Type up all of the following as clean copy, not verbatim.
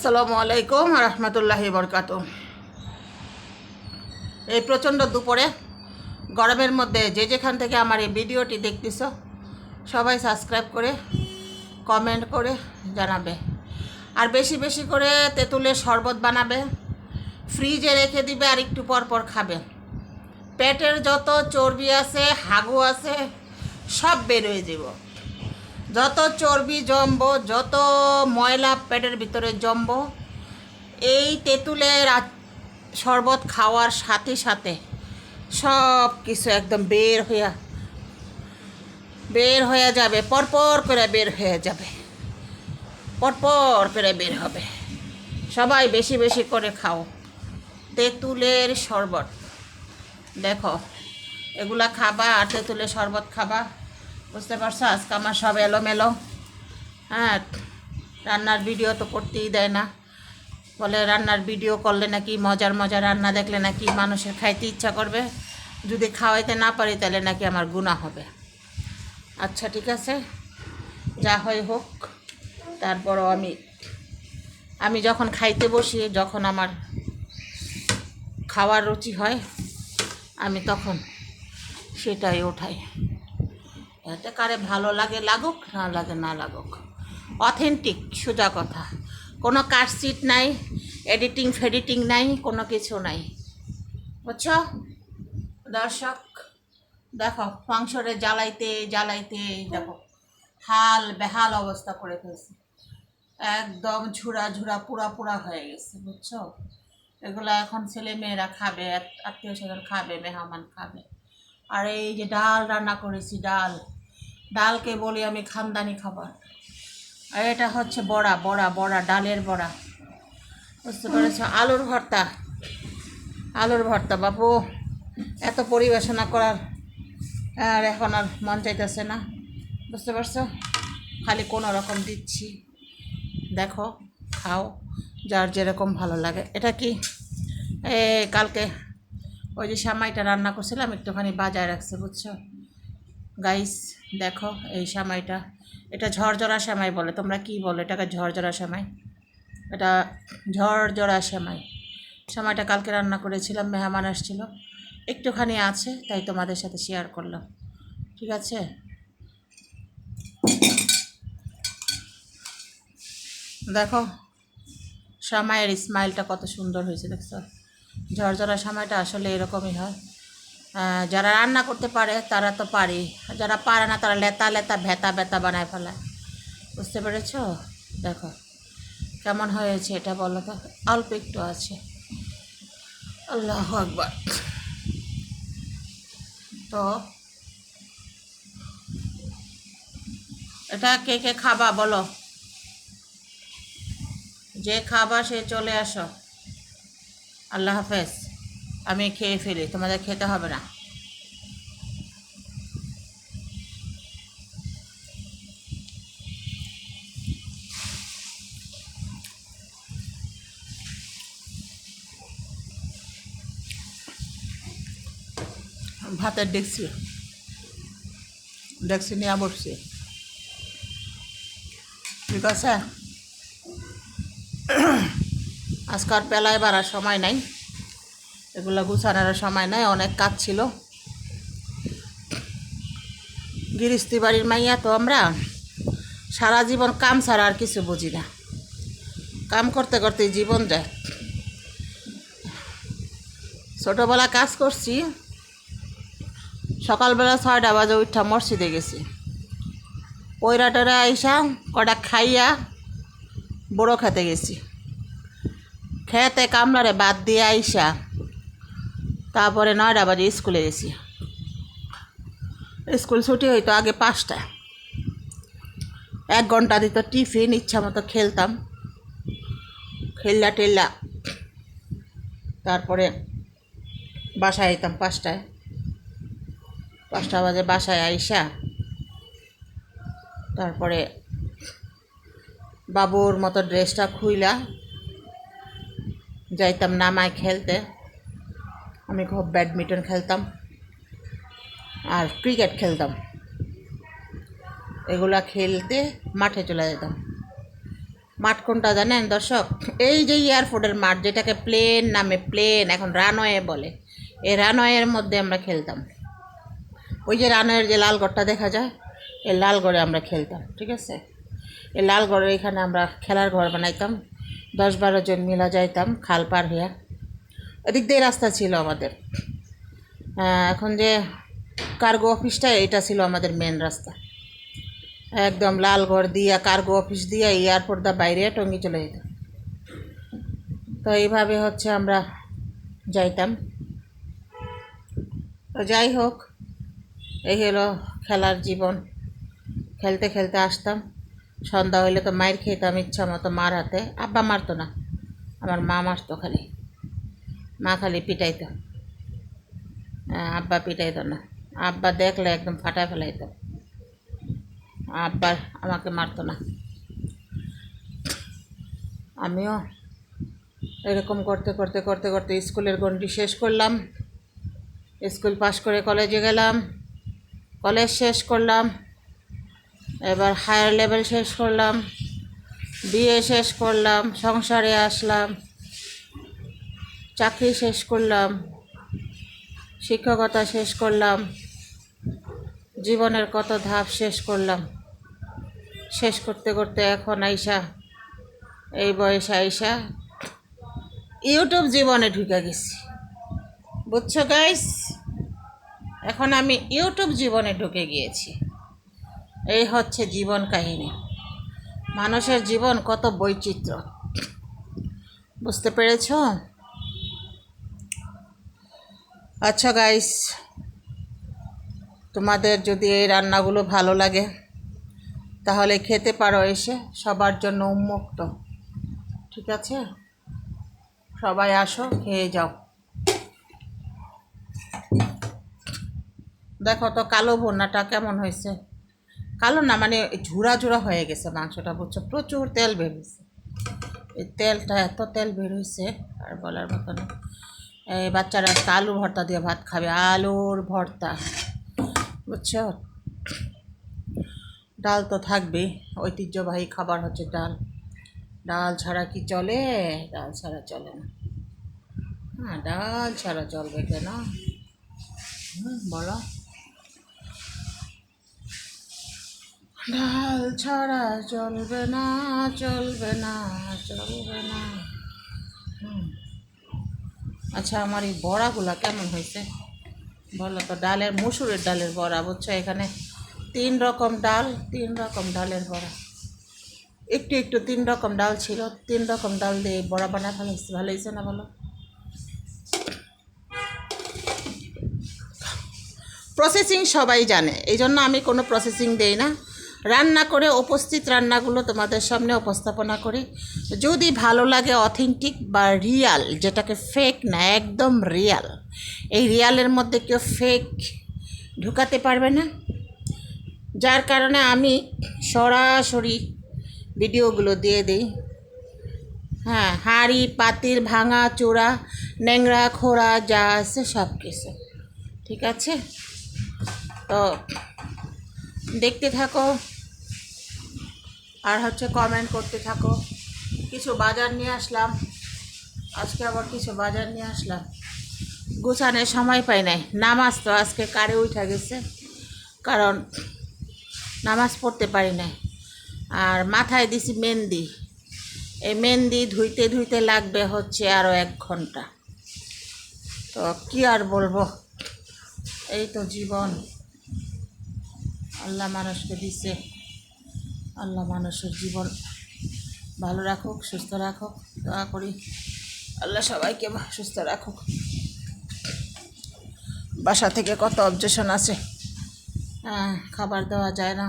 আসসালামু আলাইকুম রহমতুল্লাহি বরকাত। এই প্রচণ্ড দুপুরে গরমের মধ্যে যে যেখান থেকে আমার এই ভিডিওটি দেখতেছ সবাই সাবস্ক্রাইব করে কমেন্ট করে জানাবে, আর বেশি বেশি করে তেঁতুলের শরবত বানাবে, ফ্রিজে রেখে দিবে, আর একটু পর পর খাবে। পেটের যত চর্বি আছে, হাগু আছে, সব বের হয়ে যাব। যত চর্বি জমবো, যত ময়লা পেটের ভিতরে জমবো, এই তেঁতুলের শরবত খাওয়ার সাথে সাথে সব কিছু একদম বের হয়ে যাবে। পরপর করে বের হয়ে যাবে, পরপর করে বের হবে। সবাই বেশি বেশি করে খাও তেঁতুলের শরবত। দেখো, এগুলা খাবা আর তেঁতুলের শরবত খাবা, বুঝতে পারছো? আজকে আমার সব এলোমেলো। হ্যাঁ, রান্নার ভিডিও তো করতেই দেয় না, বলে রান্নার ভিডিও করলে নাকি মজার মজার রান্না দেখলে নাকি মানুষের খাইতে ইচ্ছা করবে, যদি খাওয়াইতে না পারি তাহলে নাকি আমার গুনাহ হবে। আচ্ছা ঠিক আছে, যা হয় হোক। তারপরও আমি যখন খাইতে বসি, যখন আমার খাওয়ার রুচি হয়, আমি তখন সেটাই ওঠাই। এতে কারে ভালো লাগে লাগুক, না লাগে না লাগুক, অথেন্টিক সোজা কথা। কোনো কাটসিট নাই, এডিটিং ফেডিটিং নাই, কোনো কিছু নাই, বুঝছো দর্শক? দেখো, মাংসরে জ্বালাইতে জ্বালাইতে দেখো হাল বেহাল অবস্থা করে ফেলছে, একদম ঝুরা ঝুরা পুরা পুরা হয়ে গেছে, বুঝছো? এগুলো এখন ছেলে মেয়েরা খাবে, আত্মীয় স্বজন খাবে, মেহমান খাবে। আর এই যে ডাল রান্না করেছি, ডালকে বলি আমি খানদানি খাবার। আর এটা হচ্ছে বড়া বড়া বড়া, ডালের বড়া, বুঝতে পেরেছ? আলুর ভর্তা বাবু, এত পরিবেশনা করার আর এখন আর মন চাইতেছে না, বুঝতে পারছো? খালি কোনো রকম দিচ্ছি, দেখো খাও যার যেরকম ভালো লাগে। এটা কি কালকে ওই যে সামাইটা রান্না করছিলাম, একটুখানি বাজায় রাখছে, বুঝছো গাইস? দেখো এই সামাইটা, এটা ঝরঝরা সেমাই বলে, তোমরা কি বলো এটাকে? ঝরঝরা সেমাই, এটা ঝরঝরা সেমাইটা কালকে রান্না করেছিলাম, মেহমান আসছিল, একটুখানি আছে তাই তোমাদের সাথে শেয়ার করলাম, ঠিক আছে? দেখো সেমাইয়ের স্মাইলটা কত সুন্দর হয়েছে, দেখছো? ঝরঝরা সেমাইটা আসলে এরকমই হয়। যারা রান্না করতে পারে তারা তো পারে, যারা পারে না তারা লেতা লেতা ভেতা ভেতা বানায় ফেলায়, বুঝতে পেরেছ? দেখো কেমন হয়েছে এটা বলো তো? অল্প একটু আছে, আল্লাহু আকবার। তো এটা কে কে খাবা বলো? যে খাবা সে চলে আসো। আল্লাহ হাফেজ, আমি খেয়ে ফেলি, তোমাদের খেতে হবে না। ভাতের ডেক্সি নিয়ে বসছি, ঠিক আছে? আজকাল পেলায় বাড়ার সময় নাই, এগুলো গুছানোর সময় নাই, অনেক কাজ ছিল। গৃহস্থী বাড়ির মাইয়া তো আমরা, সারা জীবন কাম ছাড়া আর কিছু বুঝি না, কাম করতে করতে জীবন যায়। ছোটোবেলা কাজ করছি, সকালবেলা 6টা বাজে উঠা মসজিদে গেছি, পয়রা টয়রা আইসা কটা খাইয়া বড়ো খেতে গেছি, খেতে কামলারে বাদ দিয়ে আইসা তারপরে 9টা বাজে স্কুলে গেছি। স্কুল ছুটি হইতো আগে 5টায়, 1 ঘন্টা দিত টিফিন, ইচ্ছা মতো খেলতাম, খেললা টেললা তারপরে বাসায় আইতাম 5টায়। 5টা বাজে বাসায় আইসা তারপরে বাবুর মতো ড্রেসটা খুইলা যাইতাম নামায় খেলতে। আমি খুব ব্যাডমিন্টন খেলতাম আর ক্রিকেট খেলতাম, এগুলা খেলতে মাঠে চলে যেতাম। মাঠ কোনটা জানেন দর্শক? এই যে এয়ারপোর্টের মাঠ, যেটাকে প্লেন নামে, প্লেন এখন রানওয়ে বলে, এই রানওয়ের মধ্যে আমরা খেলতাম। ওই যে রানওয়ের যে লালগড়টা দেখা যায়, এই লালগড়ে আমরা খেলতাম, ঠিক আছে? এই লালগড়ের এখানে আমরা খেলার ঘর বানাইতাম, 10-12 জন মিলা যাইতাম খাল পার হইয়া। এদিক দিয়ে রাস্তা ছিল আমাদের। এখন যে কার্গো অফিসটা, এটা ছিল আমাদের মেন রাস্তা। একদম লালগড় দিয়া কার্গো অফিস দিয়া এয়ারপোর্ট দা বাইরে টঙ্গি চলে যেতাম। তো এইভাবে হচ্ছে আমরা যাইতাম। তো যাই হোক, এই হলো খেলার জীবন। খেলতে খেলতে আসতাম, সন্ধ্যা হইলে তো মায়ের খেতাম ইচ্ছা মতো মার হাতে। আব্বা মারতো না, আমার মা মারতো খালি, মা খালি পিটাইতো। আব্বা পিটাইতো না, আব্বা দেখলে একদম ফাটায় ফেলাইতো, আব্বার আমাকে মারতো না। আমিও এরকম করতে করতে করতে করতে স্কুলের গণ্ডি শেষ করলাম। স্কুল পাশ করে কলেজে গেলাম, কলেজ শেষ করলাম, এবার হায়ার লেভেল শেষ করলাম, বিএ শেষ করলাম, সংসারে আসলাম, চাকরি শেষ করলাম, শিক্ষকতা শেষ করলাম, জীবনের কত ধাপ শেষ করলাম। শেষ করতে করতে এখন আইসা, এই বয়সে আইসা ইউটিউব জীবনে ঢুকে গেছি, বুঝছো গাইস? এখন আমি ইউটিউব জীবনে ঢুকে গিয়েছি। এই হচ্ছে জীবন কাহিনী। মানুষের জীবন কত বৈচিত্র্য, বুঝতে পেরেছ? আচ্ছা গাইস, তোমাদের যদি এই রান্নাগুলো ভালো লাগে তাহলে খেতে পারো এসে, সবার জন্য উন্মুক্ত, ঠিক আছে? সবাই আসো, খেয়ে যাও। দেখো তো কালো ভুনাটা কেমন হয়েছে। কালো না, মানে ঝুরা ঝুরা হয়ে গেছে মাংসটা, বুঝছো? প্রচুর তেল বের হয়েছে, এই তেলটা এত তেল বের হয়েছে আর বলার মতো না। এই বাচ্চারা আজকে আলু ভর্তা দিয়ে ভাত খাবে, আলুর ভর্তা, বুঝছো? ডাল তো থাকবেই, ঐতিহ্যবাহী খাবার হচ্ছে ডাল। ডাল ছাড়া কি চলে? ডাল ছাড়া চলে না। হ্যাঁ, ডাল ছাড়া চলবে কেন বলো? ডাল ছাড়া চলবে না, চলবে না, চলবে না। আচ্ছা, আমার এই বড়াগুলা কেমন হয়েছে বলো তো? ডালের, মসুরের ডালের বড়া, বুঝছো? এখানে 3 রকম ডাল, 3 রকম ডালের বড়া। একটু একটু 3 রকম ডাল ছিল, 3 রকম ডাল দিয়ে বড়া বানা ফেলেছি। ভালো হয়েছে না বলো? প্রসেসিং সবাই জানে, এই জন্য আমি কোনো প্রসেসিং দেই না। রান্না করে উপস্থিত রান্নাগুলো তোমাদের সামনে উপস্থাপনা করি। যদি ভালো লাগে, অথেন্টিক বা রিয়াল, যেটাকে ফেক না, একদম রিয়াল। এই রিয়ালের মধ্যে কেউ ফেক ঢুকাতে পারবে না, যার কারণে আমি সরাসরি ভিডিওগুলো দিয়ে দিই। হ্যাঁ, হাঁড়ি পাতিল ভাঙা চূড়া ন্যাংরা খোড়া যা আছে সব কিছু, ঠিক আছে? তো দেখতে থাকো আর হচ্ছে কমেন্ট করতে থাকো। কিছু বাজার নিয়ে আসলাম, আজকে আবার কিছু বাজার নিয়ে আসলাম। গুছানোর সময় পাই নাই। নামাজ তো আজকে কারে উঠা গেছে, কারণ নামাজ পড়তে পারি নাই। আর মাথায় দিছি মেহেন্দি, এই মেহেন্দি ধুইতে ধুইতে লাগবে হচ্ছে আরও 1 ঘন্টা। তো কি আর বলবো, এই তো জীবন আল্লাহ মানুষকে দিছে। আল্লাহ মানুষের জীবন ভালো রাখুক, সুস্থ রাখুক, দোয়া করি আল্লাহ সবাইকে সুস্থ রাখুক। বাসা থেকে কত অবজেকশন আছে, খাবার দেওয়া যায় না,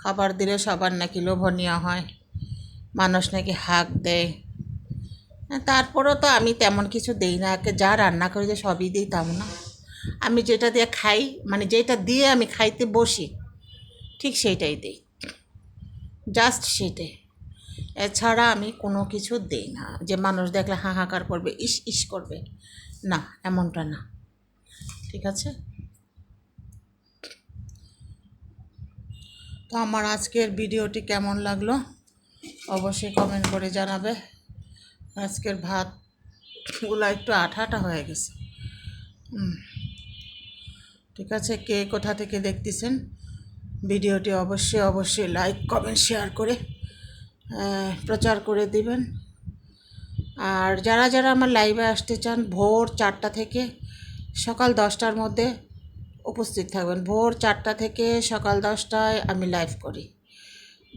খাবার দিলে সবার নাকি লোভনীয় হয়, মানুষ নাকি হাঁক দেয়। তারপরেও তো আমি তেমন কিছু দিই না, যা রান্না করি যে সবই দিই তেমন না। আমি যেটা দিয়ে খাই, মানে যেটা দিয়ে আমি খাইতে বসি ঠিক সেইটাই দিই, জাস্ট সেটাই। এছাড়া আমি কোনো কিছু দিই না যে মানুষ দেখলে হাহাকার করবে, ইস ইস করবে, না, এমনটা না, ঠিক আছে? তো আমার আজকের ভিডিওটি কেমন লাগলো অবশ্যই কমেন্ট করে জানাবে। আজকের ভাতগুলো একটু আঠা আঠা হয়ে গেছে। ঠিক আছে, কে কোথা থেকে দেখতেছেন ভিডিওটি অবশ্যই অবশ্যই লাইক কমেন্ট শেয়ার করে প্রচার করে দিবেন। আর যারা যারা আমার লাইভে আসতে চান ভোর 4টা থেকে সকাল 10টার মধ্যে উপস্থিত থাকবেন। ভোর 4টা থেকে সকাল 10টায় আমি লাইভ করি।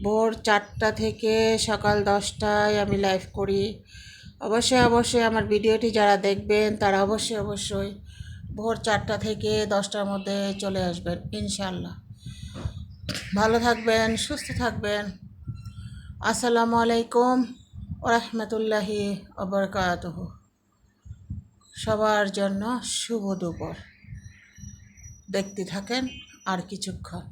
ভোর 4টা থেকে সকাল 10টায় আমি লাইভ করি। অবশ্যই অবশ্যই আমার ভিডিওটি যারা দেখবেন তারা অবশ্যই অবশ্যই ভোর 4টা থেকে 10টার মধ্যে চলে আসবেন ইনশাল্লাহ। ভালো থাকবেন, সুস্থ থাকবেন। আসসালামু আলাইকুম ওয়া রাহমাতুল্লাহি ওয়া বারাকাতুহু। সবার জন্য শুভ দুপুর। দেখতে থাকেন আর কিছুক্ষণ।